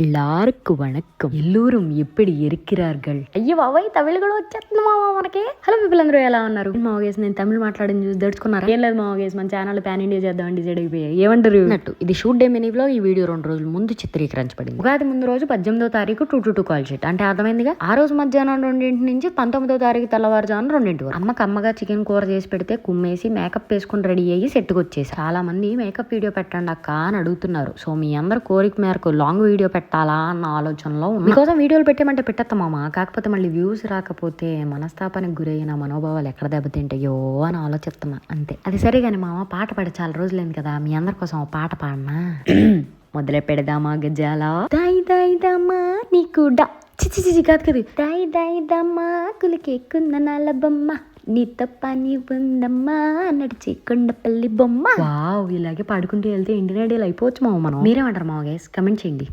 எல்லாருக்கும் வணக்கம். ఎల్లూరం ఎప్పుడు ఎరిక్కిరార్గల్. అయ్యో బాబాయ్ తమిళ కూడా వచ్చేస్తుంది మామ మనకి. హలో పీపుల్ అందరూ ఎలా ఉన్నారు? మావగేసి నేను తమిళ మాట్లాడిన చూసి దడుచుకున్నారా? ఏం లేదు మావగేసి మన ఛానల్ పాన్ ఇండియా చేద్దామని డిసైడ్ అయిపోయాయి. ఏమంటారు అన్నట్టు ఇది షూట్ డే మినీలో ఈ వీడియో 2 రోజుల ముందు చిత్రీకరించబడింది. ఉగాది ముందు రోజు 18వ తారీఖు 2 కాల్ షీట్ అంటే అర్థమైందిగా. ఆ రోజు మధ్యాహ్నం 2 నుంచి 19వ తారీఖు తెల్లవారుజామున 2 వరకు అమ్మకి అమ్మగా చికెన్ కూర చేసి పెడితే కుమ్మేసి మేకప్ వేసుకుని రెడీ అయ్యి సెట్కి వచ్చేసి చాలా మంది మేకప్ వీడియో పెట్టండి అక్క అని అడుగుతున్నారు. సో మీ అందరు కోరిక మేరకు లాంగ్ వీడియో పెట్టాలా అన్న ఆలోచనలో మీకోసం వీడియోలు పెట్టేమంటే పెట్టేస్తామా, కాకపోతే మళ్ళీ వ్యూస్ రాకపోతే మనస్తాపానికి గురైన మనోభావాలు ఎక్కడ దెబ్బతింటాయో అని ఆలోచిస్తున్నా అంతే. అది సరే కానీ మామ పాట పాడి చాలా రోజులైంది కదా, మీ అందరి కోసం ఒక పాట పాడనా? మొదలే పెడదామా గజాల దాయి దాయి దమ్మా నీకు చిచి కాదు కదా, దాయి దాయి దమ్మా కులికెక్కున్న నల్ల బొమ్మ నీతో పని ఉందమ్మా నడిచి కొండపల్లి బొమ్మ. వావ్, ఇలాగే పాడుకుంటూ వెళ్తే ఇండియన్ ఐడియల్ అయిపోవచ్చు మామ మనం. మీరేమంటారు మామ గైస్? కమెంట్ చేయండి.